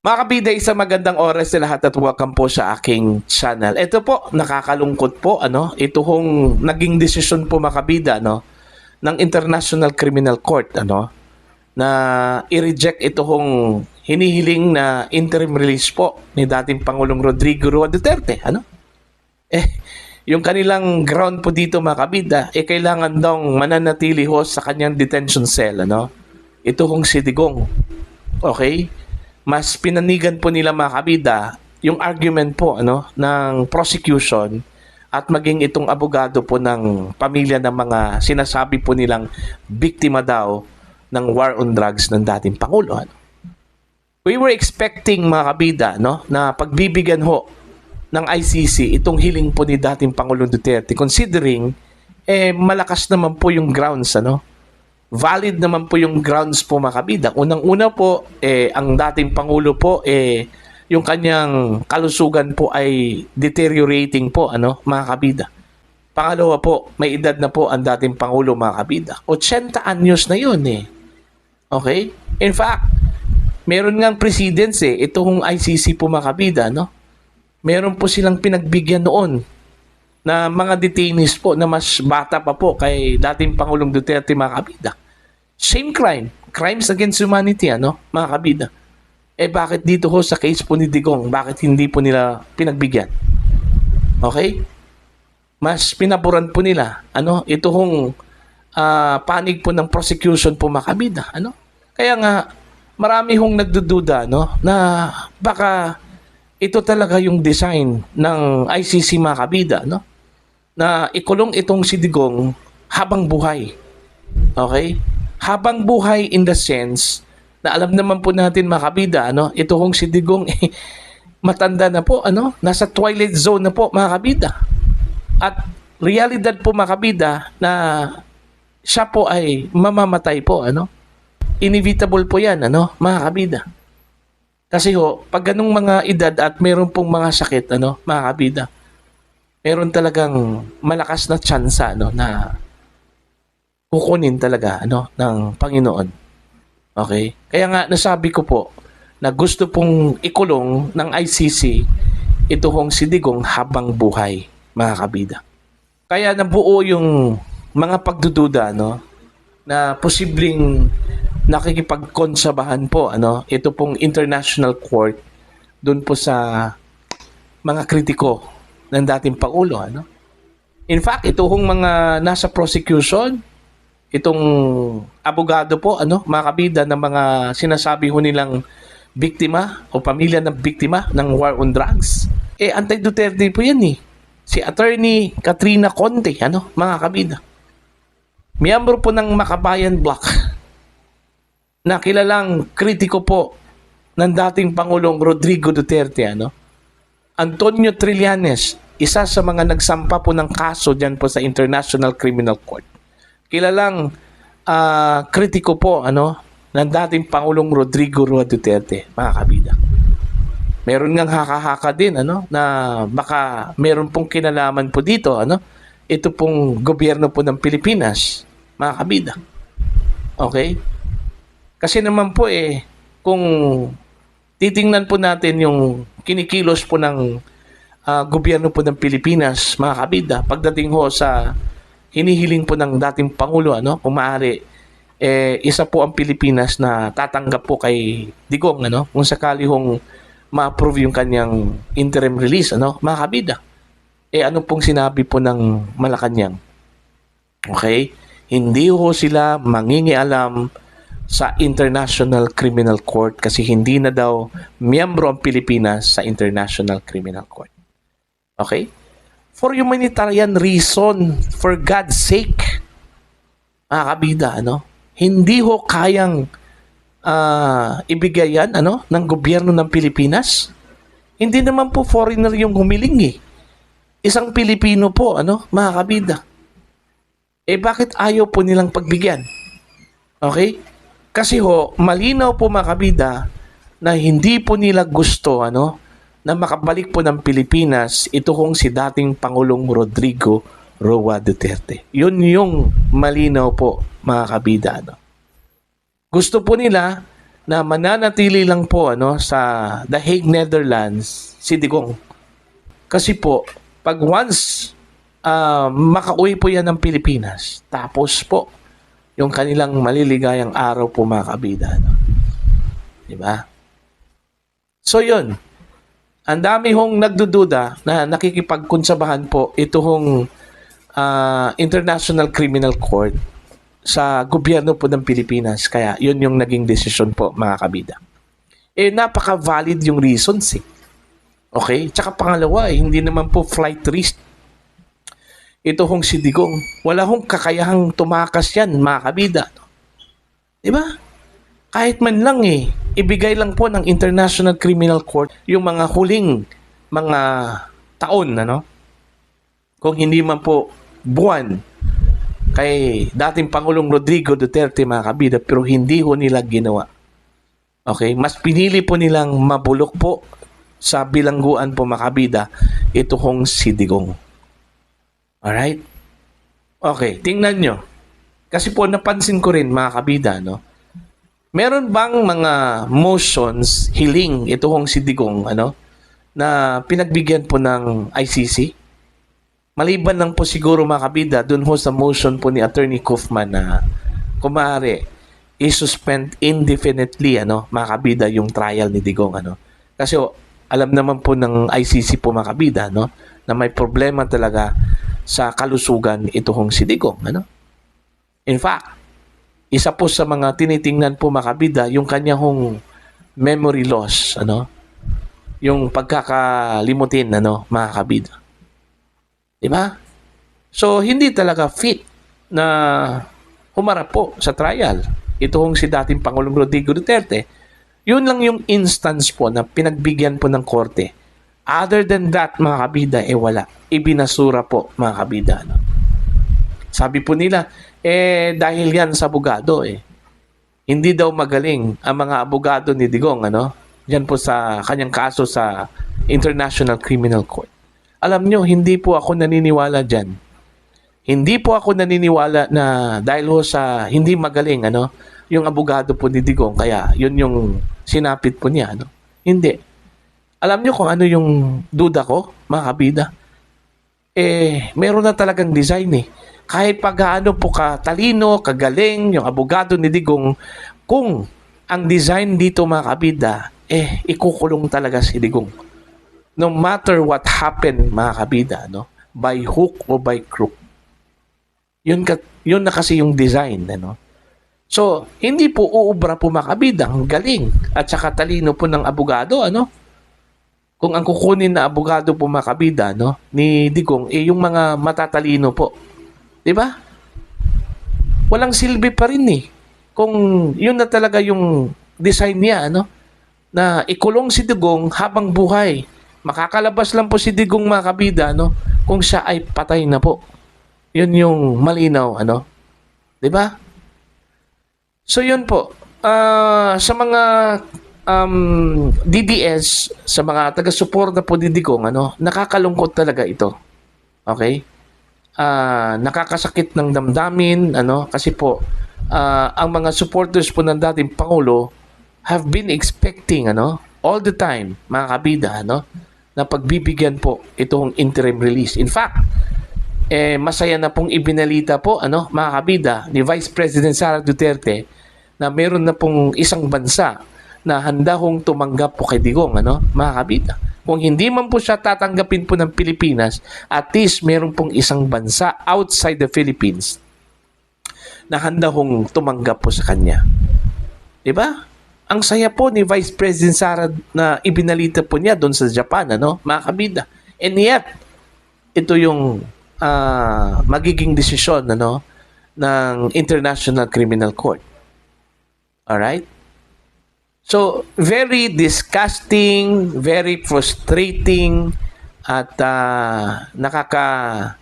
Mga kabida, isang magandang oras sa lahat at welcome po sa aking channel. Ito po, nakakalungkot po, ito hong naging desisyon po mga kabida, ng International Criminal Court, na i-reject ito hong hinihiling na interim release po ni dating Pangulong Rodrigo Roa Duterte, Eh, yung kanilang ground po dito mga kabida, kailangan daw mananatili ho sa kanyang detention cell, Ito hong si Digong. Okay? Mas pinanigan po nila mga kabida yung argument po ng prosecution at maging itong abogado po ng pamilya ng mga sinasabi po nilang biktima daw ng war on drugs ng dating Pangulo. We were expecting mga kabida na pagbibigyan ho ng ICC itong hiling po ni dating Pangulong Duterte considering malakas naman po yung grounds valid naman po yung grounds po mga kabida. Unang-una po, ang dating Pangulo po, yung kanyang kalusugan po ay deteriorating po, mga kabida. Pangalawa po, may edad na po ang dating Pangulo mga kabida. 80 anyos na yun Okay? In fact, meron ngang precedence itong ICC po mga kabida, Meron po silang pinagbigyan noon na mga detainees po na mas bata pa po kay dating Pangulong Duterte mga kabida. Same crime. Crimes against humanity, mga kabida. Bakit dito ho sa case po ni Digong, bakit hindi po nila pinagbigyan? Okay? Mas pinaboran po nila, ito hong panig po ng prosecution po mga kabida, Kaya nga, marami hong nagdududa, na baka ito talaga yung design ng ICC mga kabida, na ikulong itong si Digong habang buhay. Okay? Habang buhay in the sense na alam naman po natin mga kabida, ito hong si Digong matanda na po, nasa twilight zone na po mga kabida. At realidad po mga kabida na siya po ay mamamatay po, Inevitable po yan, mga kabida. Kasi pag ganung mga edad at meron pong mga sakit, mga kabida, meron talagang malakas na tsansa, na kukunin talaga ng Panginoon. Okay? Kaya nga nasabi ko po na gusto pong ikulong ng ICC ito hong si Digong habang buhay, mga kabida. Kaya nabuo yung mga pagdududa na posibleng nakikipagkonsabahan po ito pong International Court doon po sa mga kritiko ng dating Pangulo. In fact, ito hong mga nasa prosecution, itong abogado po, mga kabida ng mga sinasabi ho nilang biktima o pamilya ng biktima ng war on drugs. Anti-Duterte po yan Si Attorney Katrina Conte, mga kabida. Miyembro po ng Makabayan Bloc na kilalang kritiko po ng dating Pangulong Rodrigo Duterte, Antonio Trillanes, isa sa mga nagsampa po ng kaso dyan po sa International Criminal Court. Kilalang kritiko po ng dating Pangulong Rodrigo Roa Duterte, mga kabida. Meron ngang haka-haka din na baka meron pong kinalaman po dito ito pong gobyerno po ng Pilipinas, mga kabida. Okay? Kasi naman po kung titingnan po natin yung kinikilos po ng gobyerno po ng Pilipinas, mga kabida, pagdating ho sa hinihiling po ng dating Pangulo, kung maaari, isa po ang Pilipinas na tatanggap po kay Digong, kung sakali hong ma-approve yung kanyang interim release, mga kabida. Ano pong sinabi po ng Malacanang? Okay? Hindi ho sila mangingialam sa International Criminal Court kasi hindi na daw miyembro ang Pilipinas sa International Criminal Court. Okay? For humanitarian reason, for God's sake, mga kabida, hindi ho kayang ibigay yan, ng gobyerno ng Pilipinas. Hindi naman po foreigner yung humiling Isang Pilipino po, mga kabida. Bakit ayaw po nilang pagbigyan? Okay? Kasi malinaw po mga kabida na hindi po nila gusto, na makabalik po ng Pilipinas ito hong si dating Pangulong Rodrigo Roa Duterte. Yun yung malinaw po mga kabida. Gusto po nila na mananatili lang po sa The Hague, Netherlands, si Digong. Kasi po, pag once makauwi po yan ng Pilipinas, tapos po, yung kanilang maliligayang araw po mga kabida. Diba? So yun, ang dami hong nagdududa na nakikipagkonsabahan po ito hong International Criminal Court sa gobyerno po ng Pilipinas. Kaya yun yung naging desisyon po mga kabida. Napaka-valid yung reasons eh. Okay? Tsaka pangalawa, hindi naman po flight risk. Ito hong si Digong, wala hong kakayahang tumakas yan mga kabida. Diba? Kahit man lang ibigay lang po ng International Criminal Court yung mga huling mga taon, kung hindi man po buwan, kay dating Pangulong Rodrigo Duterte mga kabida, pero hindi ho nila ginawa. Okay? Mas pinili po nilang mabulok po sa bilangguan po mga kabida ito hong si Digong. Alright? Okay, tingnan nyo. Kasi po napansin ko rin mga kabida, meron bang mga motions, hiling ito hong si Digong, na pinagbigyan po ng ICC? Maliban lang po siguro mga kabida, dun ho sa motion po ni Attorney Kaufman na kumare i-suspend indefinitely mga kabida yung trial ni Digong Kasi alam naman po ng ICC po mga kabida na may problema talaga sa kalusugan ito hong si Digong In fact, isa po sa mga tinitingnan po mga kabida yung kanya hong memory loss yung pagkakalimutin mga kabida. Diba? So, hindi talaga fit na humarap po sa trial. Ito hong si dating Pangulong Rodrigo Duterte. Yun lang yung instance po na pinagbigyan po ng korte. Other than that, mga kabida, wala. Ibinasura po, mga kabida. Sabi po nila, dahil yan sa abogado, hindi daw magaling ang mga abogado ni Digong, Yan po sa kanyang kaso sa International Criminal Court. Alam nyo, hindi po ako naniniwala dyan. Hindi po ako naniniwala na dahil ho sa hindi magaling, yung abogado po ni Digong, kaya yun yung sinapit po niya, Hindi. Alam nyo kung ano yung duda ko, mga kabida? Meron na talagang design Kahit pag-ano po katalino, kagaling, yung abogado ni Digong, kung ang design dito mga kabida, ikukulong talaga si Digong. No matter what happened, mga kabida, by hook or by crook. Yun na kasi yung design, So, hindi po uubra po mga kabida, ang galing at saka talino po ng abogado, Kung ang kukunin na abogado po mga kabida, ni Digong, yung mga matatalino po. 'Di ba? Walang silbi pa rin Kung yun na talaga yung design niya, na ikulong si Digong habang buhay. Makakalabas lang po si Digong mga kabida, kung siya ay patay na po. Yun yung malinaw, 'Di ba? So yun po. Sa mga DDS, sa mga taga-suporta po ni Digong, nakakalungkot talaga ito. Okay? Nakakasakit ng damdamin, kasi po, ang mga supporters po ng dating Pangulo have been expecting, all the time, mga kabida, na pagbibigyan po itong interim release. In fact, masaya na pong ibinalita po, mga kabida, ni Vice President Sara Duterte, na meron na pong isang bansa na handa hong tumanggap po kay Digong, mga kabida. Kung hindi man po siya tatanggapin po ng Pilipinas, at least meron pong isang bansa outside the Philippines na handa hong tumanggap po sa kanya. Diba? Ang saya po ni Vice President Sara na ibinalita po niya doon sa Japan, mga kabida. And yet, ito yung magiging desisyon, ng International Criminal Court. Alright? So, very disgusting, very frustrating, at nakakagalit,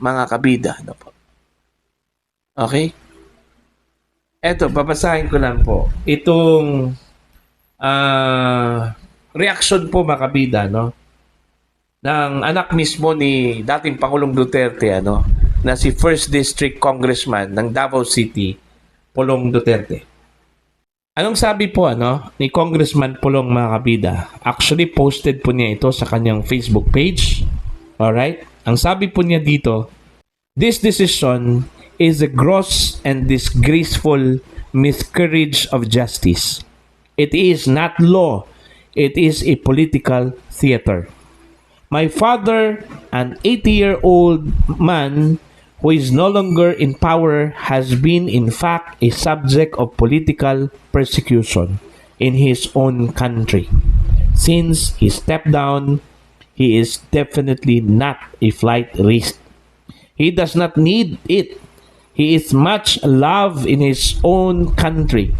mga kabida. Okay? Eto, babasahin ko lang po. Itong reaction po mga kabida, ng anak mismo ni dating Pangulong Duterte, na si 1st District Congressman ng Davao City, Pulong Duterte. Anong sabi po ni Congressman Pulong mga kabida? Actually posted po niya ito sa kanyang Facebook page. Alright? Ang sabi po niya dito, this decision is a gross and disgraceful miscarriage of justice. It is not law. It is a political theater. My father, an 80-year-old man who is no longer in power, has been in fact a subject of political persecution in his own country. Since he stepped down, he is definitely not a flight risk. He does not need it. He is much loved in his own country,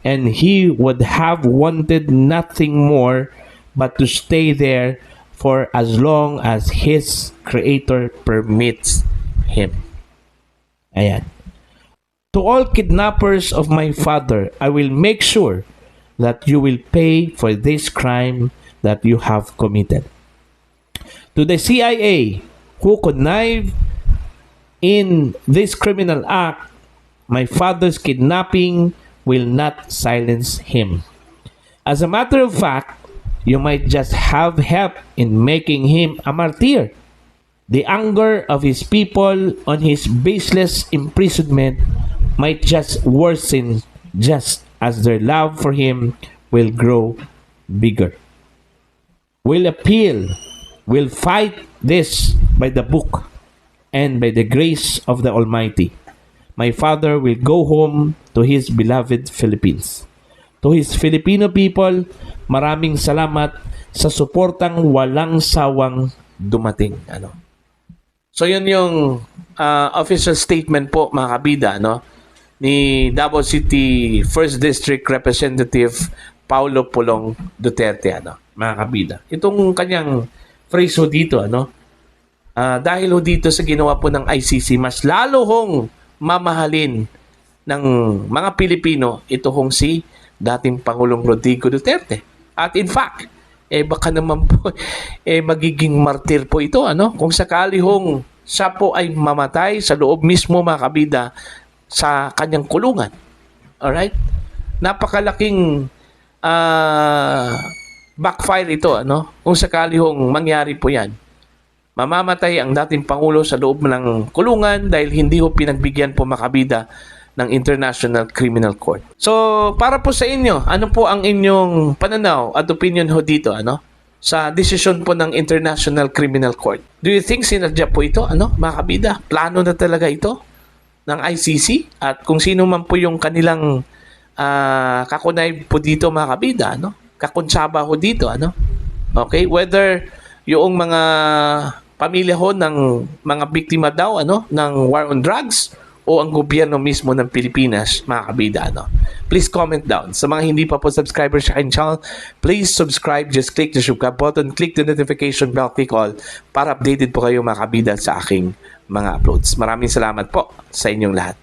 and he would have wanted nothing more but to stay there for as long as his creator permits him. Ayan. To all kidnappers of my father, I will make sure that you will pay for this crime that you have committed. To the CIA who connived in this criminal act, my father's kidnapping will not silence him. As a matter of fact, you might just have help in making him a martyr. The anger of his people on his baseless imprisonment might just worsen just as their love for him will grow bigger. We'll appeal, we'll fight this by the book and by the grace of the Almighty. My father will go home to his beloved Philippines. To his Filipino people, maraming salamat sa suportang walang sawang dumating. So yun yung official statement po mga kabida ni Davao City 1st District Representative Paulo Pulong Duterte mga kabida. Itong kanyang phrase ho dito dahil ho dito sa ginawa po ng ICC, mas lalo hong mamahalin ng mga Pilipino ito hong si dating Pangulong Rodrigo Duterte. At in fact, baka naman po magiging martir po ito kung sakali hong siya po ay mamatay sa loob mismo mga kabida sa kanyang kulungan. Alright? Napakalaking backfire ito kung sakali hong mangyari po yan. Mamamatay ang dating Pangulo sa loob ng kulungan dahil hindi ho pinagbigyan po mga kabida ng International Criminal Court. So, para po sa inyo, ano po ang inyong pananaw at opinion ho dito, sa desisyon po ng International Criminal Court? Do you think sinadya po ito, mga kabida? Plano na talaga ito ng ICC? At kung sino man po yung kanilang kakunay po dito, mga kabida, kakontsaba ho dito, Okay? Whether yung mga pamilya ho ng mga biktima daw, ng war on drugs, o ang gobyerno mismo ng Pilipinas, mga kabida, Please comment down. Sa mga hindi pa po subscriber sa aking channel, please subscribe. Just click the subscribe button, click the notification bell, click all para updated po kayo mga kabida sa aking mga uploads. Maraming salamat po sa inyong lahat.